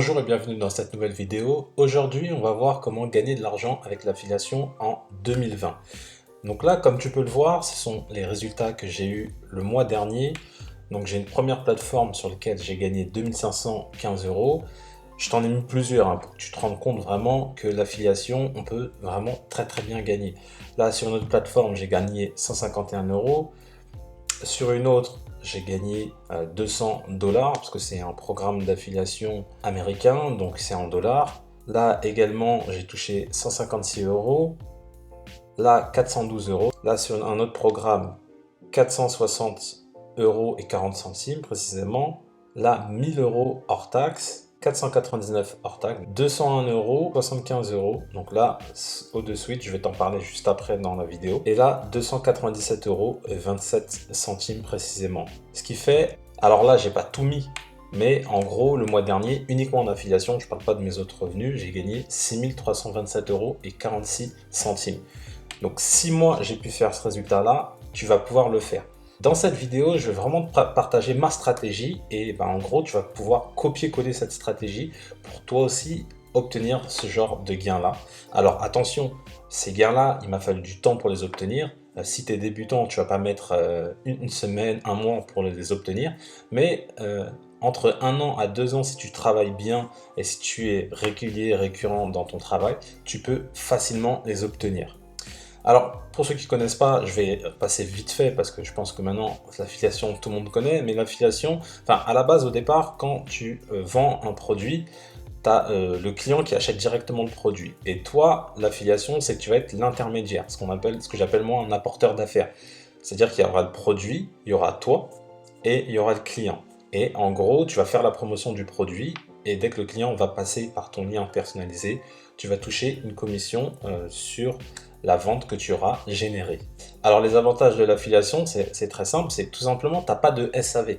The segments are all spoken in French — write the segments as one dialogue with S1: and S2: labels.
S1: Bonjour et bienvenue dans cette nouvelle vidéo. Aujourd'hui, on va voir comment gagner de l'argent avec l'affiliation en 2020. Donc là, comme tu peux le voir, ce sont les résultats que j'ai eu le mois dernier. Donc j'ai une première plateforme sur laquelle j'ai gagné 2515 euros. Je t'en ai mis plusieurs pour que tu te rendes compte vraiment que l'affiliation, on peut vraiment très bien gagner. Là, sur une autre plateforme, j'ai gagné 151 euros. Sur une autre, j'ai gagné 200 dollars parce que c'est un programme d'affiliation américain, donc c'est en dollars. Là également, j'ai touché 156 euros. Là, 412 euros. Là, sur un autre programme, 460 euros et 40 centimes précisément. Là, 1000 euros hors taxe. 499 hors taxe, 201 euros, 75 euros. Donc là, au-dessus, je vais t'en parler juste après dans la vidéo. Et là, 297 euros et 27 centimes précisément. Ce qui fait, alors là, j'ai pas tout mis, mais en gros, le mois dernier, uniquement en affiliation, je parle pas de mes autres revenus, j'ai gagné 6327 euros et 46 centimes. Donc 6 mois, j'ai pu faire ce résultat-là, tu vas pouvoir le faire. Dans cette vidéo, je vais vraiment te partager ma stratégie et en gros, tu vas pouvoir copier-coller cette stratégie pour toi aussi obtenir ce genre de gains-là. Alors attention, ces gains-là, il m'a fallu du temps pour les obtenir. Si tu es débutant, tu vas pas mettre une semaine, un mois pour les obtenir, mais entre 1 an à 2 ans, si tu travailles bien et si tu es régulier et récurrent dans ton travail, tu peux facilement les obtenir. Alors, pour ceux qui ne connaissent pas, je vais passer vite fait parce que je pense que maintenant, l'affiliation, tout le monde connaît, mais l'affiliation, à la base, au départ, quand tu vends un produit, tu as le client qui achète directement le produit. Et toi, l'affiliation, c'est que tu vas être l'intermédiaire, ce que j'appelle moi un apporteur d'affaires. C'est-à-dire qu'il y aura le produit, il y aura toi et il y aura le client. Et en gros, tu vas faire la promotion du produit et dès que le client va passer par ton lien personnalisé, tu vas toucher une commission sur la vente que tu auras générée. Alors les avantages de l'affiliation, c'est très simple, c'est tout simplement, tu n'as pas de SAV.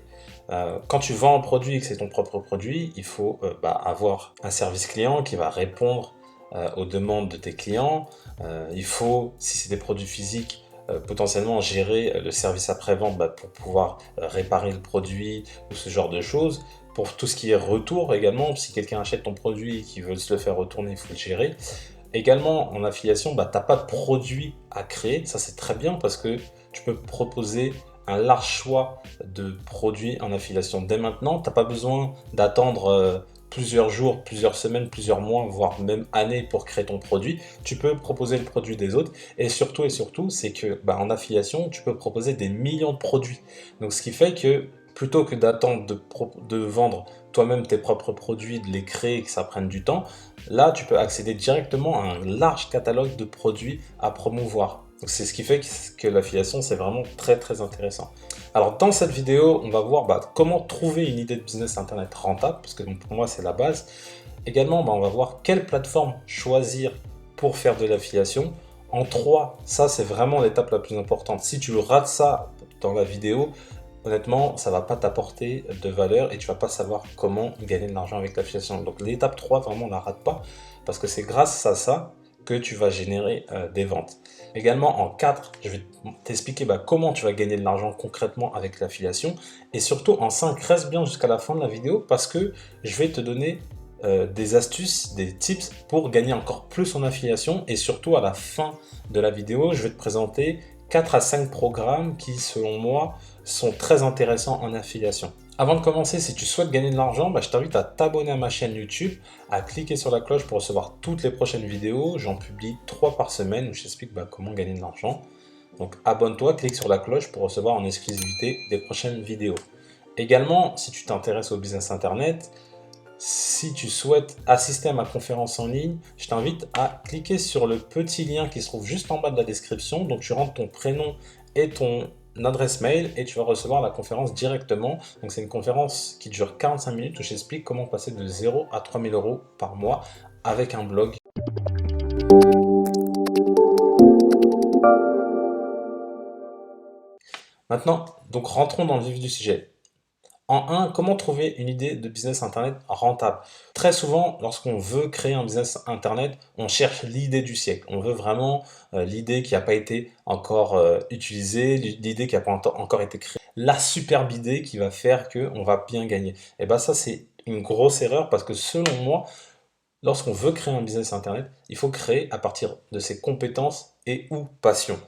S1: Quand tu vends un produit et que c'est ton propre produit, il faut avoir un service client qui va répondre aux demandes de tes clients. Il faut, si c'est des produits physiques, potentiellement gérer le service après-vente pour pouvoir réparer le produit ou ce genre de choses. Pour tout ce qui est retour également, si quelqu'un achète ton produit et qu'il veut se le faire retourner, il faut le gérer. Également, en affiliation, tu n'as pas de produit à créer. Ça, c'est très bien parce que tu peux proposer un large choix de produits en affiliation dès maintenant. Tu n'as pas besoin d'attendre plusieurs jours, plusieurs semaines, plusieurs mois, voire même années pour créer ton produit. Tu peux proposer le produit des autres. Et surtout, c'est que en affiliation, tu peux proposer des millions de produits. Donc, ce qui fait que plutôt que d'attendre de vendre toi-même tes propres produits, de les créer et que ça prenne du temps, là, tu peux accéder directement à un large catalogue de produits à promouvoir. C'est ce qui fait que l'affiliation, c'est vraiment très intéressant. Alors, dans cette vidéo, on va voir comment trouver une idée de business internet rentable, parce que pour moi, c'est la base. Également, on va voir quelle plateforme choisir pour faire de l'affiliation. En 3, ça, c'est vraiment l'étape la plus importante. Si tu rates ça dans la vidéo, honnêtement, ça ne va pas t'apporter de valeur et tu ne vas pas savoir comment gagner de l'argent avec l'affiliation. Donc l'étape 3, vraiment, ne la rate pas parce que c'est grâce à ça que tu vas générer des ventes. Également, en 4, je vais t'expliquer comment tu vas gagner de l'argent concrètement avec l'affiliation. Et surtout, en 5, reste bien jusqu'à la fin de la vidéo parce que je vais te donner des astuces, des tips pour gagner encore plus en affiliation. Et surtout, à la fin de la vidéo, je vais te présenter 4 à 5 programmes qui, selon moi, sont très intéressants en affiliation. Avant de commencer, si tu souhaites gagner de l'argent, je t'invite à t'abonner à ma chaîne YouTube, à cliquer sur la cloche pour recevoir toutes les prochaines vidéos. J'en publie 3 par semaine où je t'explique comment gagner de l'argent. Donc abonne-toi, clique sur la cloche pour recevoir en exclusivité des prochaines vidéos. Également, si tu t'intéresses au business internet, si tu souhaites assister à ma conférence en ligne, je t'invite à cliquer sur le petit lien qui se trouve juste en bas de la description. Donc tu rentres ton prénom et ton adresse mail et tu vas recevoir la conférence directement. Donc c'est une conférence qui dure 45 minutes où j'explique comment passer de 0 à 3000 euros par mois avec un blog. Maintenant, donc rentrons dans le vif du sujet. En 1, comment trouver une idée de business internet rentable? Très souvent, lorsqu'on veut créer un business internet, on cherche l'idée du siècle. On veut vraiment l'idée qui n'a pas été encore utilisée, l'idée qui n'a pas encore été créée. La superbe idée qui va faire qu'on va bien gagner. Et ça, c'est une grosse erreur parce que selon moi, lorsqu'on veut créer un business internet, il faut créer à partir de ses compétences et ou passions.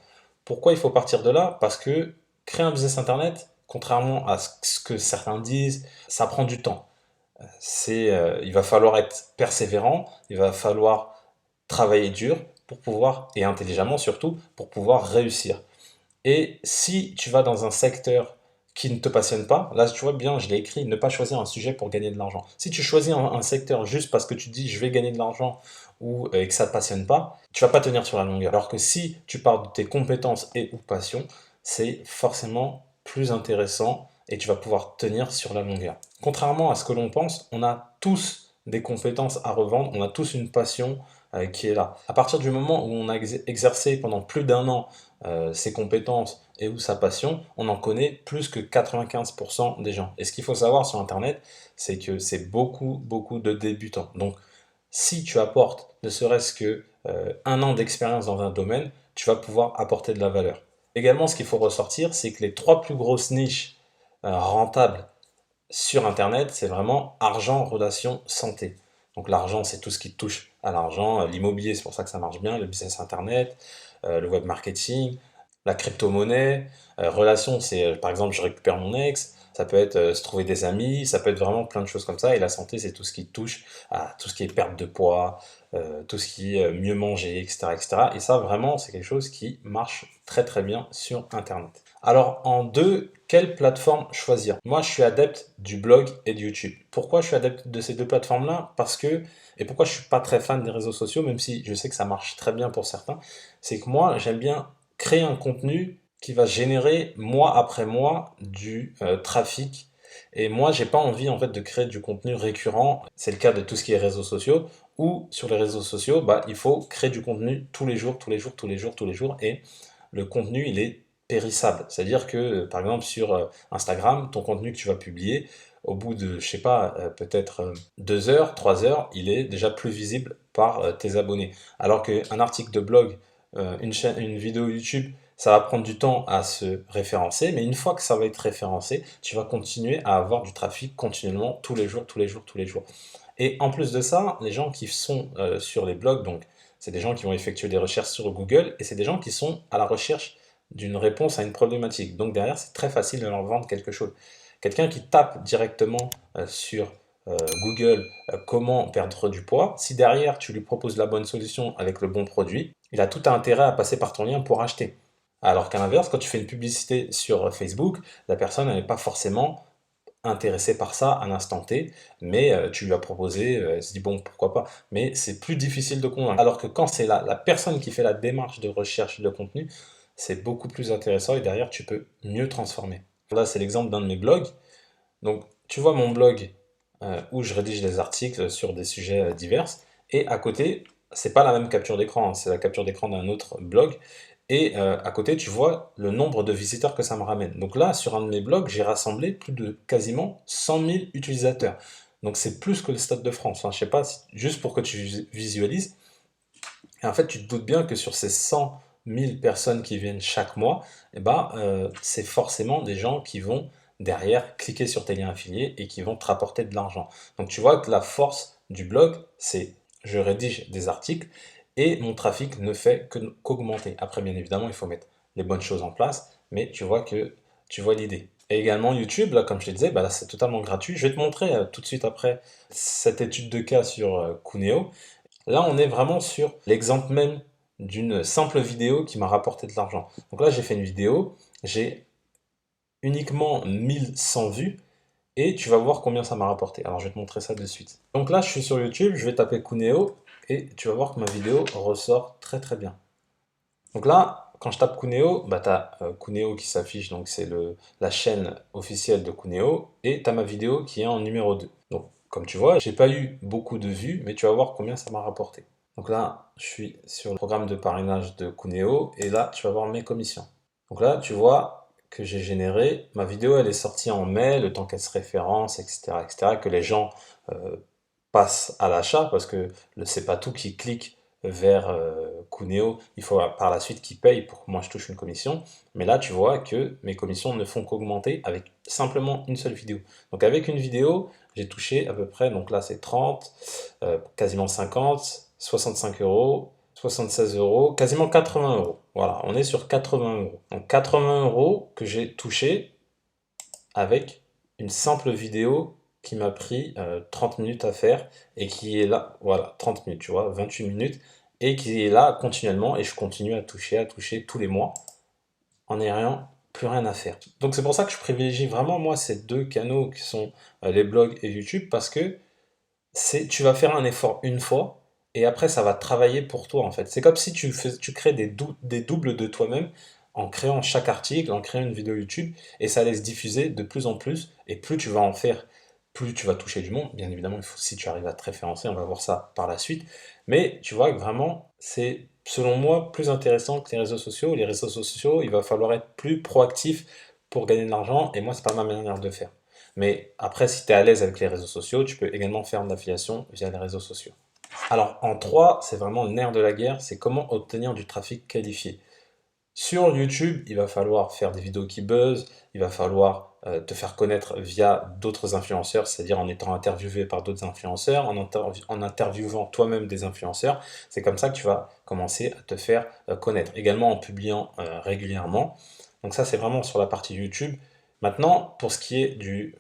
S1: Pourquoi il faut partir de là? Parce que créer un business internet, contrairement à ce que certains disent, ça prend du temps. Il va falloir être persévérant, il va falloir travailler dur pour pouvoir, et intelligemment surtout, pour pouvoir réussir. Et si tu vas dans un secteur qui ne te passionne pas, là tu vois bien, je l'ai écrit, ne pas choisir un sujet pour gagner de l'argent. Si tu choisis un secteur juste parce que tu te dis je vais gagner de l'argent ou et que ça ne te passionne pas, tu vas pas tenir sur la longueur. Alors que si tu pars de tes compétences et ou passions, c'est forcément plus intéressant et tu vas pouvoir tenir sur la longueur. Contrairement à ce que l'on pense, on a tous des compétences à revendre, on a tous une passion qui est là. À partir du moment où on a exercé pendant plus d'un an ses compétences et ou sa passion, on en connaît plus que 95% des gens. Et ce qu'il faut savoir sur Internet, c'est que c'est beaucoup de débutants. Donc, si tu apportes ne serait-ce que un an d'expérience dans un domaine, tu vas pouvoir apporter de la valeur. Également, ce qu'il faut ressortir, c'est que les trois plus grosses niches rentables sur Internet, c'est vraiment argent, relations, santé. Donc l'argent, c'est tout ce qui touche à l'argent. L'immobilier, c'est pour ça que ça marche bien. Le business Internet, le web marketing, la crypto-monnaie. Relations, c'est par exemple, je récupère mon ex. Ça peut être se trouver des amis. Ça peut être vraiment plein de choses comme ça. Et la santé, c'est tout ce qui touche à tout ce qui est perte de poids, tout ce qui est mieux manger, etc., etc. Et ça, vraiment, c'est quelque chose qui marche très bien sur Internet. Alors, en deux, quelle plateforme choisir? Moi, je suis adepte du blog et de YouTube. Pourquoi je suis adepte de ces deux plateformes-là? Et pourquoi je suis pas très fan des réseaux sociaux, même si je sais que ça marche très bien pour certains, c'est que moi, j'aime bien créer un contenu qui va générer mois après mois du trafic. Et moi, j'ai pas envie en fait de créer du contenu récurrent. C'est le cas de tout ce qui est réseaux sociaux. Ou sur les réseaux sociaux, bah, il faut créer du contenu tous les jours, tous les jours, tous les jours, tous les jours. Et le contenu, il est périssable. C'est-à-dire que, par exemple, sur Instagram, ton contenu que tu vas publier, au bout de, je sais pas, peut-être 2 heures, 3 heures, il est déjà plus visible par tes abonnés. Alors qu'un article de blog, une vidéo YouTube, ça va prendre du temps à se référencer, mais une fois que ça va être référencé, tu vas continuer à avoir du trafic continuellement, tous les jours, tous les jours, tous les jours. Et en plus de ça, les gens qui sont sur les blogs, donc c'est des gens qui vont effectuer des recherches sur Google et c'est des gens qui sont à la recherche d'une réponse à une problématique. Donc derrière, c'est très facile de leur vendre quelque chose. Quelqu'un qui tape directement sur Google comment perdre du poids, si derrière tu lui proposes la bonne solution avec le bon produit, il a tout intérêt à passer par ton lien pour acheter. Alors qu'à l'inverse, quand tu fais une publicité sur Facebook, la personne n'est pas forcément intéressée par ça à l'instant T, mais tu lui as proposé, elle se dit bon pourquoi pas, mais c'est plus difficile de convaincre. Alors que quand c'est la personne qui fait la démarche de recherche de contenu, c'est beaucoup plus intéressant et derrière tu peux mieux transformer. Là c'est l'exemple d'un de mes blogs, donc tu vois mon blog où je rédige des articles sur des sujets divers, et à côté, c'est pas la même capture d'écran, hein, c'est la capture d'écran d'un autre blog, et à côté, tu vois le nombre de visiteurs que ça me ramène. Donc là, sur un de mes blogs, j'ai rassemblé plus de quasiment 100 000 utilisateurs. Donc c'est plus que le Stade de France. Hein. Je sais pas, juste pour que tu visualises. Et en fait, tu te doutes bien que sur ces 100 000 personnes qui viennent chaque mois, eh ben, c'est forcément des gens qui vont derrière cliquer sur tes liens affiliés et qui vont te rapporter de l'argent. Donc tu vois que la force du blog, c'est je rédige des articles et mon trafic ne fait qu'augmenter. Après, bien évidemment, il faut mettre les bonnes choses en place, mais tu vois l'idée. Et également YouTube, là, comme je te disais, bah là, c'est totalement gratuit. Je vais te montrer tout de suite après cette étude de cas sur Coonéo. Là, on est vraiment sur l'exemple même d'une simple vidéo qui m'a rapporté de l'argent. Donc là, j'ai fait une vidéo, j'ai uniquement 1100 vues et tu vas voir combien ça m'a rapporté. Alors, je vais te montrer ça de suite. Donc là, je suis sur YouTube, je vais taper Coonéo et tu vas voir que ma vidéo ressort très bien. Donc là, quand je tape Coonéo, bah, tu as Coonéo qui s'affiche, donc c'est la chaîne officielle de Coonéo, et tu as ma vidéo qui est en numéro 2. Donc, comme tu vois, j'ai pas eu beaucoup de vues, mais tu vas voir combien ça m'a rapporté. Donc là, je suis sur le programme de parrainage de Coonéo, et là, tu vas voir mes commissions. Donc là, tu vois que j'ai généré, ma vidéo, elle est sortie en mai, le temps qu'elle se référence, etc., que les gens passent à l'achat, parce que c'est pas tout qui clique vers Cooneо, il faut par la suite qu'ils payent pour que moi je touche une commission. Mais là, tu vois que mes commissions ne font qu'augmenter avec simplement une seule vidéo. Donc avec une vidéo, j'ai touché à peu près, donc là c'est 30, quasiment 50, 65 euros, 76 euros, quasiment 80 euros. Voilà, on est sur 80 euros. Donc 80 euros que j'ai touché avec une simple vidéo qui m'a pris 30 minutes à faire et qui est là, voilà, 30 minutes, tu vois, 28 minutes, et qui est là continuellement et je continue à toucher tous les mois en n'ayant plus rien à faire. Donc c'est pour ça que je privilégie vraiment moi ces deux canaux qui sont les blogs et YouTube parce que tu vas faire un effort une fois et après ça va travailler pour toi en fait. C'est comme si tu crées des doubles de toi-même en créant chaque article, en créant une vidéo YouTube et ça laisse diffuser de plus en plus et plus tu vas en faire, plus tu vas toucher du monde. Bien évidemment, si tu arrives à te référencer, on va voir ça par la suite. Mais tu vois que vraiment, c'est selon moi plus intéressant que les réseaux sociaux. Les réseaux sociaux, il va falloir être plus proactif pour gagner de l'argent et moi, c'est pas ma manière de faire. Mais après, si tu es à l'aise avec les réseaux sociaux, tu peux également faire de l'affiliation via les réseaux sociaux. Alors, en 3, c'est vraiment le nerf de la guerre, c'est comment obtenir du trafic qualifié. Sur YouTube, il va falloir faire des vidéos qui buzzent, il va falloir te faire connaître via d'autres influenceurs, c'est-à-dire en étant interviewé par d'autres influenceurs, en interviewant toi-même des influenceurs. C'est comme ça que tu vas commencer à te faire connaître. Également en publiant régulièrement. Donc ça, c'est vraiment sur la partie YouTube. Maintenant, pour ce qui est du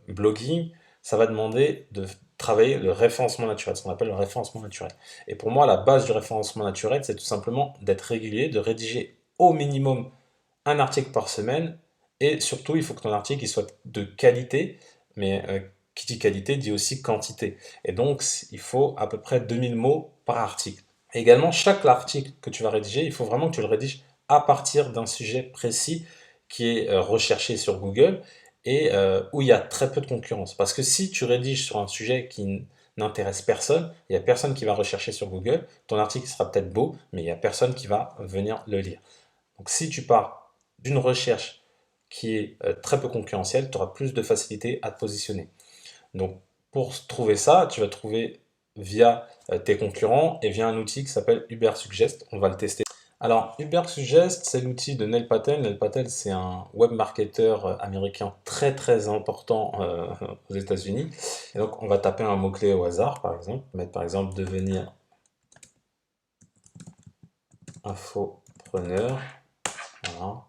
S1: blogging, ça va demander de travailler le référencement naturel, ce qu'on appelle le référencement naturel. Et pour moi, la base du référencement naturel, c'est tout simplement d'être régulier, de rédiger au minimum un article par semaine, et surtout, il faut que ton article il soit de qualité, mais qui dit qualité dit aussi quantité. Et donc, il faut à peu près 2000 mots par article. Et également, chaque article que tu vas rédiger, il faut vraiment que tu le rédiges à partir d'un sujet précis qui est recherché sur Google et où il y a très peu de concurrence. Parce que si tu rédiges sur un sujet qui n'intéresse personne, il n'y a personne qui va rechercher sur Google, ton article sera peut-être beau, mais il n'y a personne qui va venir le lire. Donc si tu pars d'une recherche qui est très peu concurrentielle, tu auras plus de facilité à te positionner. Donc pour trouver ça, tu vas trouver via tes concurrents et via un outil qui s'appelle Ubersuggest. On va le tester. Alors Ubersuggest, c'est l'outil de Neil Patel. Neil Patel, c'est un web marketeur américain très très important aux États-Unis. Et donc on va taper un mot-clé au hasard, par exemple. Mettre par exemple devenir infopreneur. Voilà.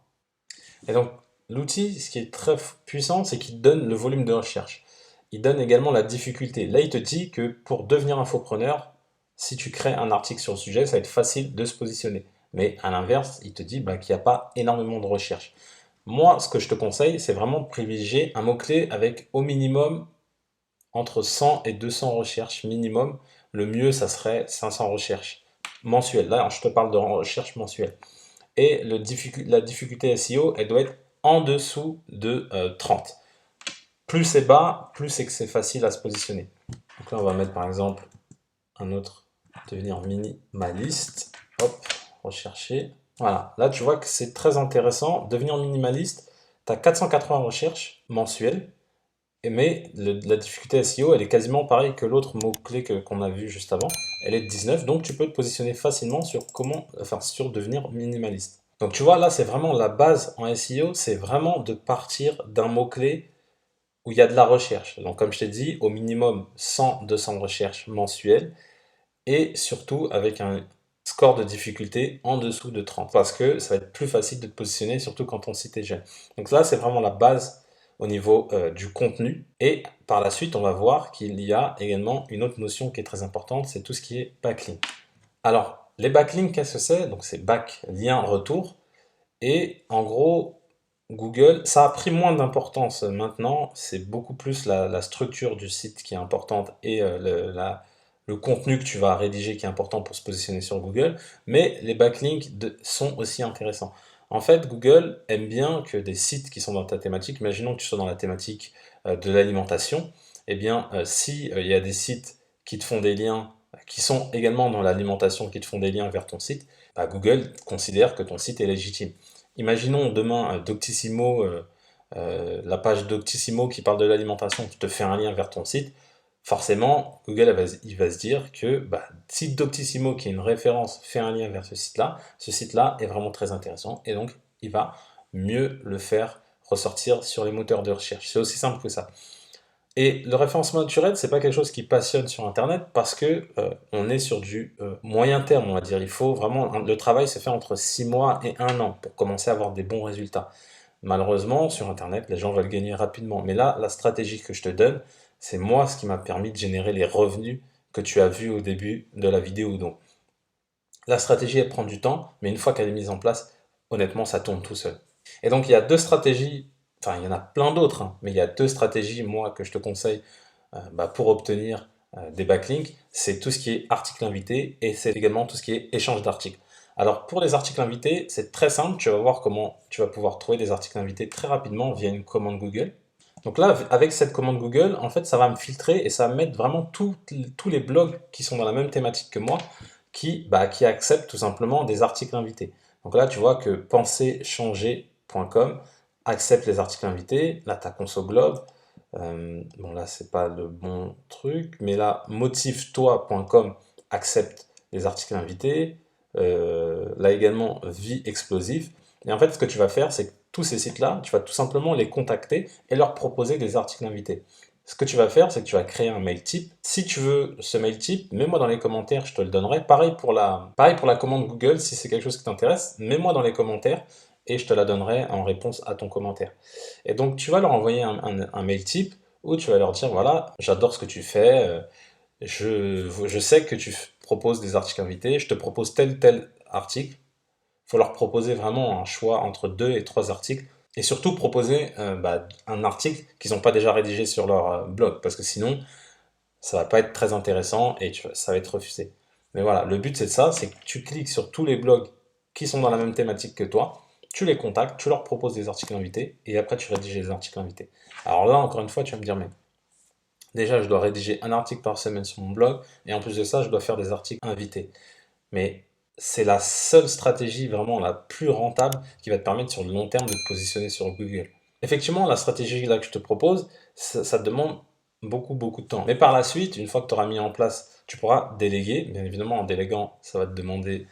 S1: Et donc, l'outil, ce qui est très puissant, c'est qu'il donne le volume de recherche. Il donne également la difficulté. Là, il te dit que pour devenir infopreneur, si tu crées un article sur le sujet, ça va être facile de se positionner. Mais à l'inverse, il te dit qu'il n'y a pas énormément de recherche. Moi, ce que je te conseille, c'est vraiment de privilégier un mot-clé avec au minimum entre 100 et 200 recherches minimum. Le mieux, ça serait 500 recherches mensuelles. Là, je te parle de recherche mensuelle. Et la difficulté SEO, elle doit être en dessous de 30. Plus c'est bas, plus c'est que c'est facile à se positionner. Donc là, on va mettre par exemple un autre, devenir minimaliste. Hop, rechercher. Voilà, là tu vois que c'est très intéressant. Devenir minimaliste, tu as 480 recherches mensuelles. Mais la difficulté SEO, elle est quasiment pareille que l'autre mot-clé qu'on a vu juste avant. Elle est de 19, donc tu peux te positionner facilement sur sur devenir minimaliste. Donc tu vois, là, c'est vraiment la base en SEO, c'est vraiment de partir d'un mot-clé où il y a de la recherche. Donc comme je t'ai dit, au minimum 100-200 recherches mensuelles et surtout avec un score de difficulté en dessous de 30 parce que ça va être plus facile de te positionner, surtout quand ton site est jeune. Donc là, c'est vraiment la base au niveau du contenu. Et par la suite, on va voir qu'il y a également une autre notion qui est très importante, c'est tout ce qui est backlink. Alors, les backlinks, qu'est-ce que c'est? Donc c'est back, lien, retour. Et en gros, Google, ça a pris moins d'importance maintenant, c'est beaucoup plus la structure du site qui est importante et le contenu que tu vas rédiger qui est important pour se positionner sur Google, mais les backlinks sont aussi intéressants. En fait, Google aime bien que des sites qui sont dans ta thématique, imaginons que tu sois dans la thématique de l'alimentation, eh bien, si il y a des sites qui te font des liens, qui sont également dans l'alimentation, qui te font des liens vers ton site, Google considère que ton site est légitime. Imaginons demain Doctissimo, la page Doctissimo qui parle de l'alimentation, qui te fait un lien vers ton site. forcément, Google il va se dire que bah, site Doctissimo, qui est une référence, fait un lien vers ce site-là est vraiment très intéressant, et donc il va mieux le faire ressortir sur les moteurs de recherche. C'est aussi simple que ça. Et le référencement naturel, c'est pas quelque chose qui passionne sur Internet parce que on est sur du moyen terme, on va dire. Il faut vraiment, le travail se fait entre 6 mois et 1 an pour commencer à avoir des bons résultats. Malheureusement, sur Internet, les gens veulent gagner rapidement. Mais là, la stratégie que je te donne, c'est moi ce qui m'a permis de générer les revenus que tu as vus au début de la vidéo. Donc, la stratégie, elle prend du temps, mais une fois qu'elle est mise en place, honnêtement, ça tourne tout seul. Et donc, il y a deux stratégies, enfin, il y en a plein d'autres, hein, mais il y a deux stratégies, moi, que je te conseille bah, pour obtenir des backlinks. C'est tout ce qui est article invité et c'est également tout ce qui est échange d'articles. Alors, pour les articles invités, c'est très simple. Tu vas voir comment tu vas pouvoir trouver des articles invités très rapidement via une commande Google. Donc là, avec cette commande Google, en fait, ça va me filtrer et ça va me mettre vraiment tous les blogs qui sont dans la même thématique que moi, qui acceptent tout simplement des articles invités. Donc là, tu vois que penserchanger.com accepte les articles invités. Là, tu as Conso Globe. Bon, là, c'est pas le bon truc, mais là, motive-toi.com accepte les articles invités. Là également, Vie Explosive. Et en fait, ce que tu vas faire, c'est que tous ces sites-là, tu vas tout simplement les contacter et leur proposer des articles invités. Ce que tu vas faire, c'est que tu vas créer un mail type. Si tu veux ce mail type, mets-moi dans les commentaires, je te le donnerai. Pareil pour la commande Google, si c'est quelque chose qui t'intéresse, mets-moi dans les commentaires et je te la donnerai en réponse à ton commentaire. Et donc, tu vas leur envoyer un mail type où tu vas leur dire, voilà, j'adore ce que tu fais, je sais que tu proposes des articles invités, je te propose tel article. Il faut leur proposer vraiment un choix entre 2 et 3 articles. Et surtout proposer un article qu'ils n'ont pas déjà rédigé sur leur blog, parce que sinon, ça va pas être très intéressant et ça va être refusé. Mais voilà, le but c'est ça, c'est que tu cliques sur tous les blogs qui sont dans la même thématique que toi, tu les contactes, tu leur proposes des articles invités et après tu rédiges les articles invités. Alors là, encore une fois, tu vas me dire, mais déjà, je dois rédiger un article par semaine sur mon blog et en plus de ça, je dois faire des articles invités. Mais c'est la seule stratégie vraiment la plus rentable qui va te permettre sur le long terme de te positionner sur Google. Effectivement, la stratégie là que je te propose, ça te demande beaucoup de temps. Mais par la suite, une fois que tu auras mis en place, tu pourras déléguer. Bien évidemment, en déléguant, ça va te demander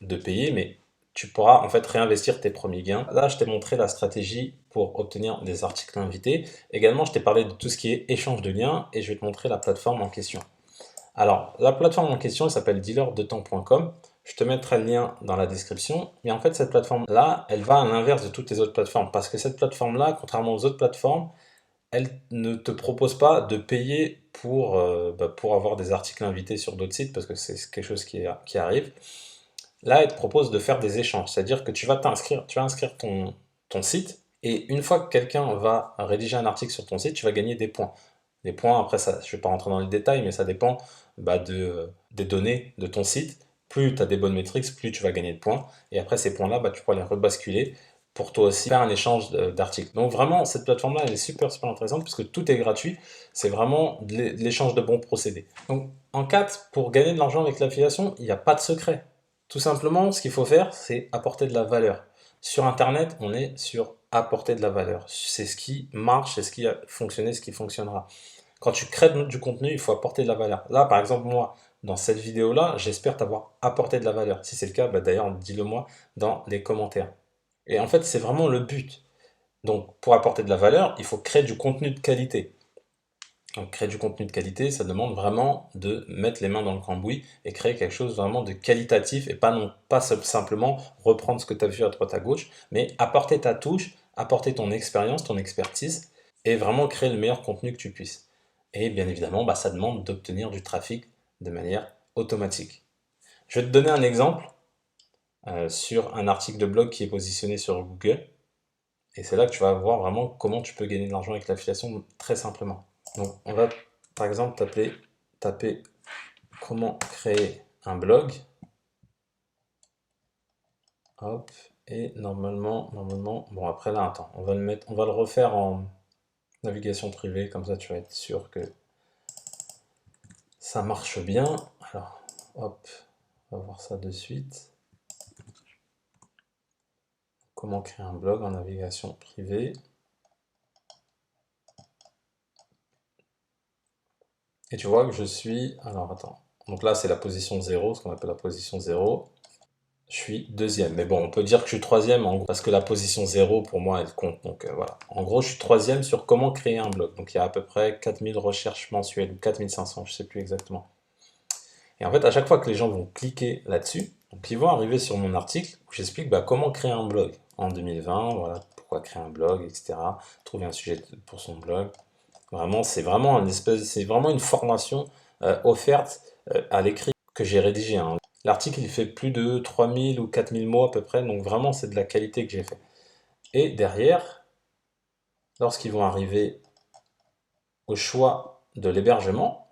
S1: de payer, mais tu pourras en fait réinvestir tes premiers gains. Là, je t'ai montré la stratégie pour obtenir des articles invités. Également, je t'ai parlé de tout ce qui est échange de liens et je vais te montrer la plateforme en question. Alors, la plateforme en question, elle s'appelle dealerdetemps.com. Je te mettrai le lien dans la description. Mais en fait, cette plateforme-là, elle va à l'inverse de toutes les autres plateformes. Parce que cette plateforme-là, contrairement aux autres plateformes, elle ne te propose pas de payer pour avoir des articles invités sur d'autres sites, parce que c'est quelque chose qui arrive. Là, elle te propose de faire des échanges. C'est-à-dire que tu vas inscrire ton site, et une fois que quelqu'un va rédiger un article sur ton site, tu vas gagner des points. Les points, après, ça, je ne vais pas rentrer dans les détails, mais ça dépend des données de ton site. Plus tu as des bonnes métriques, plus tu vas gagner de points. Et après, ces points-là, tu pourras les rebasculer pour toi aussi faire un échange d'articles. Donc vraiment, cette plateforme-là, elle est super intéressante puisque tout est gratuit. C'est vraiment de l'échange de bons procédés. Donc en 4, pour gagner de l'argent avec l'affiliation, il n'y a pas de secret. Tout simplement, ce qu'il faut faire, c'est apporter de la valeur. Sur Internet, on est sur apporter de la valeur. C'est ce qui marche, c'est ce qui a fonctionné, ce qui fonctionnera. Quand tu crées du contenu, il faut apporter de la valeur. Là, par exemple, moi, dans cette vidéo-là, j'espère t'avoir apporté de la valeur. Si c'est le cas, d'ailleurs, dis-le moi dans les commentaires. Et en fait, c'est vraiment le but. Donc, pour apporter de la valeur, il faut créer du contenu de qualité. Donc, créer du contenu de qualité, ça demande vraiment de mettre les mains dans le cambouis et créer quelque chose vraiment de qualitatif et pas simplement reprendre ce que tu as vu à droite à gauche, mais apporter ta touche, apporter ton expérience, ton expertise et vraiment créer le meilleur contenu que tu puisses. Et bien évidemment, ça demande d'obtenir du trafic de manière automatique. Je vais te donner un exemple sur un article de blog qui est positionné sur Google. Et c'est là que tu vas voir vraiment comment tu peux gagner de l'argent avec l'affiliation très simplement. Donc on va par exemple taper comment créer un blog. Hop, et normalement, bon après là, attends, on va le refaire en navigation privée, comme ça tu vas être sûr que ça marche bien. Alors, hop, on va voir ça de suite. Comment créer un blog en navigation privée. Et tu vois que je suis... Alors attends. Donc là, c'est la position 0, ce qu'on appelle la position 0. Je suis deuxième. Mais bon, on peut dire que je suis troisième en gros, parce que la position 0, pour moi, elle compte. Donc voilà. En gros, je suis troisième sur comment créer un blog. Donc il y a à peu près 4000 recherches mensuelles, ou 4500, je sais plus exactement. Et en fait, à chaque fois que les gens vont cliquer là-dessus, donc ils vont arriver sur mon article où j'explique bah, comment créer un blog en 2020, voilà, pourquoi créer un blog, etc. Trouver un sujet pour son blog. Vraiment, c'est vraiment une formation offerte à l'écrit que j'ai rédigé, hein. L'article, il fait plus de 3000 ou 4000 mots à peu près, donc vraiment, c'est de la qualité que j'ai fait. Et derrière, lorsqu'ils vont arriver au choix de l'hébergement,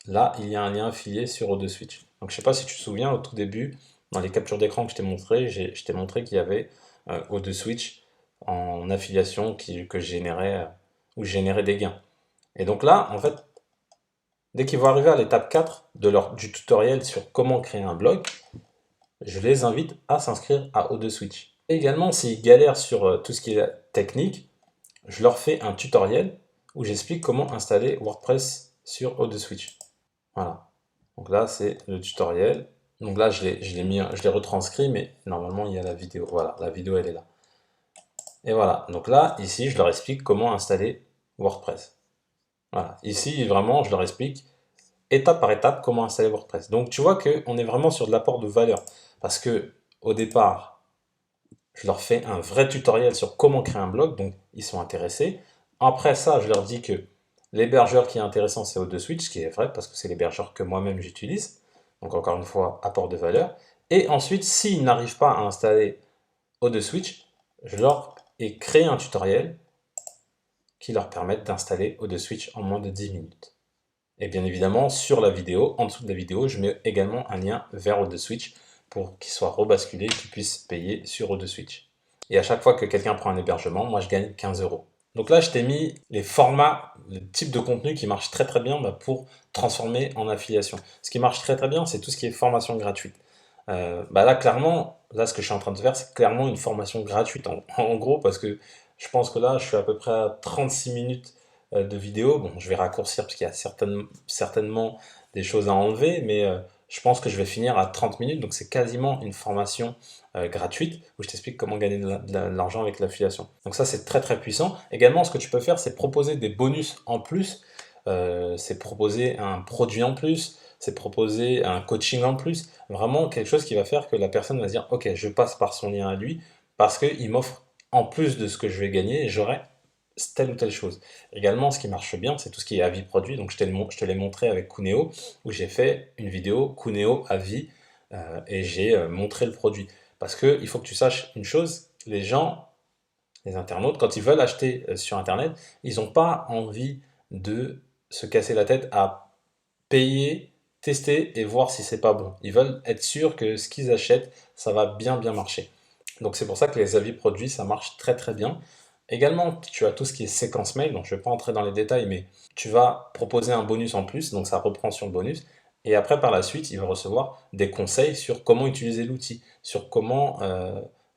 S1: là, il y a un lien affilié sur O2Switch. Donc, je ne sais pas si tu te souviens, au tout début, dans les captures d'écran que je t'ai montré, je t'ai montré qu'il y avait O2Switch en affiliation que je générais, où je générais des gains. Et donc là, en fait, dès qu'ils vont arriver à l'étape 4 du tutoriel sur comment créer un blog, je les invite à s'inscrire à O2Switch. Et également, s'ils galèrent sur tout ce qui est technique, je leur fais un tutoriel où j'explique comment installer WordPress sur O2Switch. Voilà. Donc là, c'est le tutoriel. Donc là, je l'ai retranscrit, mais normalement, il y a la vidéo. Voilà, la vidéo, elle est là. Et voilà. Donc là, ici, je leur explique comment installer WordPress. Voilà. Ici, vraiment, je leur explique étape par étape comment installer WordPress. Donc tu vois qu'on est vraiment sur de l'apport de valeur. Parce que au départ, je leur fais un vrai tutoriel sur comment créer un blog, donc ils sont intéressés. Après ça, je leur dis que l'hébergeur qui est intéressant, c'est O2Switch, ce qui est vrai, parce que c'est l'hébergeur que moi-même j'utilise. Donc encore une fois, apport de valeur. Et ensuite, s'ils n'arrivent pas à installer O2Switch, je leur ai créé un tutoriel qui leur permette d'installer O2Switch en moins de 10 minutes. Et bien évidemment, sur la vidéo, en dessous de la vidéo, je mets également un lien vers O2Switch pour qu'il soit rebasculé, qu'il puisse payer sur O2Switch. Et à chaque fois que quelqu'un prend un hébergement, moi je gagne 15 euros. Donc là, je t'ai mis les formats, le type de contenu qui marche très très bien pour transformer en affiliation. Ce qui marche très très bien, c'est tout ce qui est formation gratuite. Là, clairement, là, ce que je suis en train de faire, c'est clairement une formation gratuite. En gros, parce que je pense que là, je suis à peu près à 36 minutes de vidéo. Bon, je vais raccourcir parce qu'il y a certainement des choses à enlever, mais je pense que je vais finir à 30 minutes. Donc, c'est quasiment une formation gratuite où je t'explique comment gagner de l'argent avec l'affiliation. Donc, ça, c'est très, très puissant. Également, ce que tu peux faire, c'est proposer des bonus en plus. C'est proposer un produit en plus. C'est proposer un coaching en plus. Vraiment quelque chose qui va faire que la personne va se dire, ok, je passe par son lien à lui parce qu'il m'offre en plus de ce que je vais gagner, j'aurai telle ou telle chose. Également, ce qui marche bien, c'est tout ce qui est avis produit. Donc, je te l'ai montré avec Coonéo, où j'ai fait une vidéo Coonéo avis et j'ai montré le produit. Parce que il faut que tu saches une chose, les gens, les internautes, quand ils veulent acheter sur Internet, ils n'ont pas envie de se casser la tête à payer, tester et voir si c'est pas bon. Ils veulent être sûrs que ce qu'ils achètent, ça va bien marcher. Donc c'est pour ça que les avis produits, ça marche très très bien. Également, tu as tout ce qui est séquence mail, donc je ne vais pas entrer dans les détails, mais tu vas proposer un bonus en plus, donc ça reprend sur le bonus. Et après, par la suite, il va recevoir des conseils sur comment utiliser l'outil, sur comment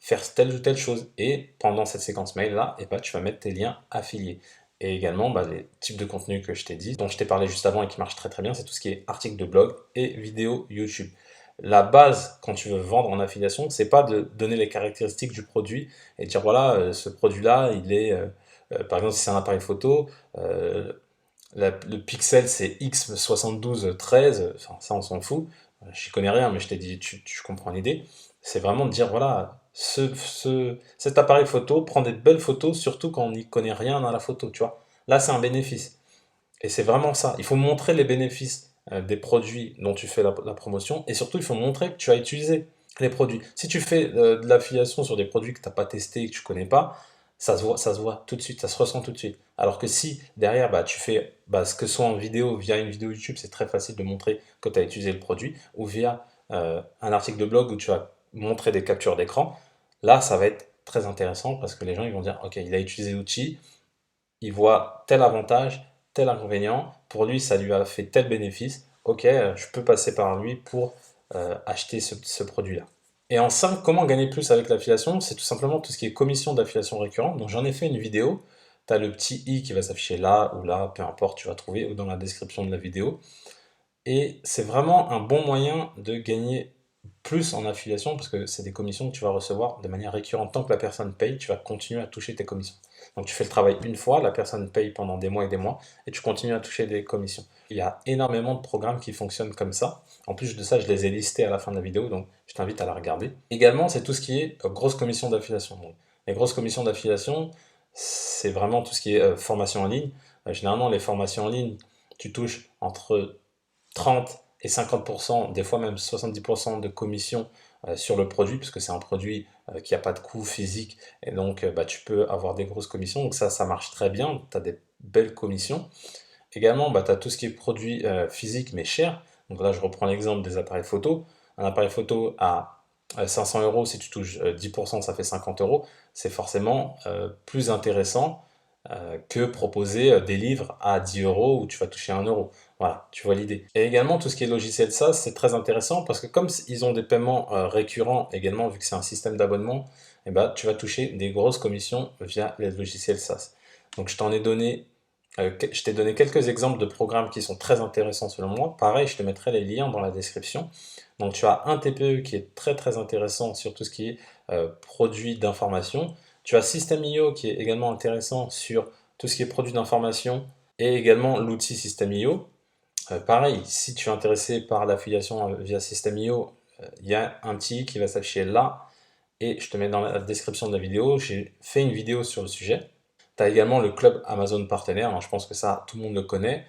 S1: faire telle ou telle chose. Et pendant cette séquence mail-là, tu vas mettre tes liens affiliés. Et également, les types de contenus que je t'ai dit, dont je t'ai parlé juste avant et qui marchent très très bien, c'est tout ce qui est articles de blog et vidéos YouTube. La base, quand tu veux vendre en affiliation, c'est pas de donner les caractéristiques du produit et dire voilà, ce produit-là, par exemple, si c'est un appareil photo, euh, le pixel c'est X7213, enfin, ça on s'en fout, j'y connais rien, mais je t'ai dit, tu comprends l'idée. C'est vraiment de dire voilà, cet appareil photo prend des belles photos, surtout quand on n'y connaît rien dans la photo, tu vois. Là, c'est un bénéfice. Et c'est vraiment ça. Il faut montrer les bénéfices des produits dont tu fais la promotion et surtout, il faut montrer que tu as utilisé les produits. Si tu fais de l'affiliation sur des produits que tu n'as pas testés et que tu connais pas, ça se voit tout de suite, ça se ressent tout de suite. Alors que si derrière, tu fais ce que soit en vidéo, via une vidéo YouTube, c'est très facile de montrer que tu as utilisé le produit, ou via un article de blog où tu vas montrer des captures d'écran, là, ça va être très intéressant parce que les gens ils vont dire, ok, il a utilisé l'outil, il voit tel avantage, tel inconvénient, pour lui ça lui a fait tel bénéfice, ok, je peux passer par lui pour acheter ce produit-là. Et en 5, comment gagner plus avec l'affiliation? C'est tout simplement tout ce qui est commission d'affiliation récurrente. Donc j'en ai fait une vidéo tu as le petit i qui va s'afficher là ou là, peu importe, tu vas trouver, ou dans la description de la vidéo. Et c'est vraiment un bon moyen de gagner plus en affiliation parce que c'est des commissions que tu vas recevoir de manière récurrente. Tant que la personne paye, tu vas continuer à toucher tes commissions. Donc tu fais le travail une fois, la personne paye pendant des mois et des mois et tu continues à toucher des commissions. Il y a énormément de programmes qui fonctionnent comme ça. En plus de ça, je les ai listés à la fin de la vidéo, donc je t'invite à la regarder. Également, c'est tout ce qui est grosse commission d'affiliation. Donc, les grosses commissions d'affiliation, c'est vraiment tout ce qui est formation en ligne. Généralement, les formations en ligne, tu touches entre 30 et 50%, des fois même 70% de commission sur le produit, puisque c'est un produit qui n'a pas de coût physique, et donc bah, tu peux avoir des grosses commissions, donc ça marche très bien, tu as des belles commissions. Également, bah, tu as tout ce qui est produit physique mais cher, donc là je reprends l'exemple des appareils photo, un appareil photo à 500 euros, si tu touches 10%, ça fait 50 euros, c'est forcément plus intéressant que proposer des livres à 10 euros où tu vas toucher 1 euro. Voilà, tu vois l'idée. Et également, tout ce qui est logiciel SaaS, c'est très intéressant parce que comme ils ont des paiements récurrents également, vu que c'est un système d'abonnement, eh ben, tu vas toucher des grosses commissions via les logiciels SaaS. Donc, je t'ai donné quelques exemples de programmes qui sont très intéressants selon moi. Pareil, je te mettrai les liens dans la description. Donc, tu as un TPE qui est très très intéressant sur tout ce qui est produit d'information. Tu as System.io qui est également intéressant sur tout ce qui est produit d'information et également l'outil System.io. Pareil, si tu es intéressé par l'affiliation via System.io, il y a un petit i qui va s'afficher là et je te mets dans la description de la vidéo. J'ai fait une vidéo sur le sujet. Tu as également le club Amazon partenaire, hein, je pense que ça tout le monde le connaît,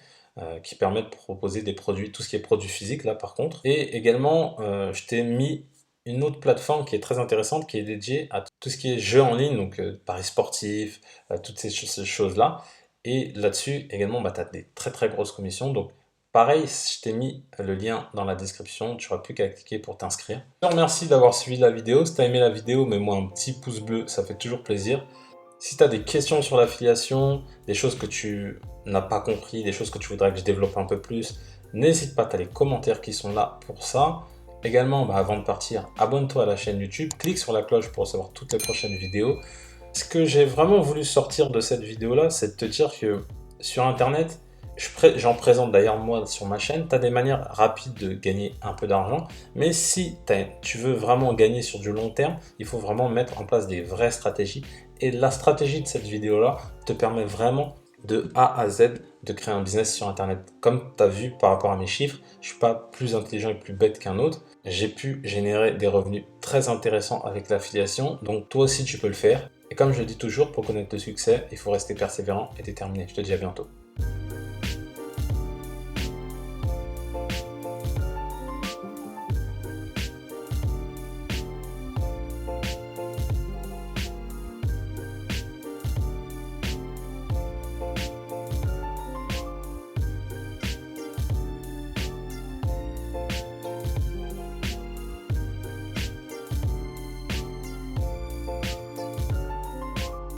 S1: qui permet de proposer des produits, tout ce qui est produits physiques là par contre. Et également, je t'ai mis une autre plateforme qui est très intéressante, qui est dédiée à tout ce qui est jeux en ligne, donc paris sportifs, toutes ces choses-là. Et là-dessus, également, bah, tu as des très très grosses commissions. Donc, pareil, je t'ai mis le lien dans la description. Tu n'auras plus qu'à cliquer pour t'inscrire. Je te remercie d'avoir suivi la vidéo. Si tu as aimé la vidéo, mets-moi un petit pouce bleu, ça fait toujours plaisir. Si tu as des questions sur l'affiliation, des choses que tu n'as pas compris, des choses que tu voudrais que je développe un peu plus, n'hésite pas, tu as les commentaires qui sont là pour ça. Également, bah, avant de partir, abonne-toi à la chaîne YouTube, clique sur la cloche pour recevoir toutes les prochaines vidéos. Ce que j'ai vraiment voulu sortir de cette vidéo-là, c'est de te dire que sur Internet, j'en présente d'ailleurs moi sur ma chaîne, tu as des manières rapides de gagner un peu d'argent, mais si tu veux vraiment gagner sur du long terme, il faut vraiment mettre en place des vraies stratégies. Et la stratégie de cette vidéo-là te permet vraiment de A à Z de créer un business sur Internet. Comme tu as vu par rapport à mes chiffres, je ne suis pas plus intelligent et plus bête qu'un autre. J'ai pu générer des revenus très intéressants avec l'affiliation, donc toi aussi tu peux le faire. Et comme je le dis toujours, pour connaître le succès, il faut rester persévérant et déterminé. Je te dis à bientôt.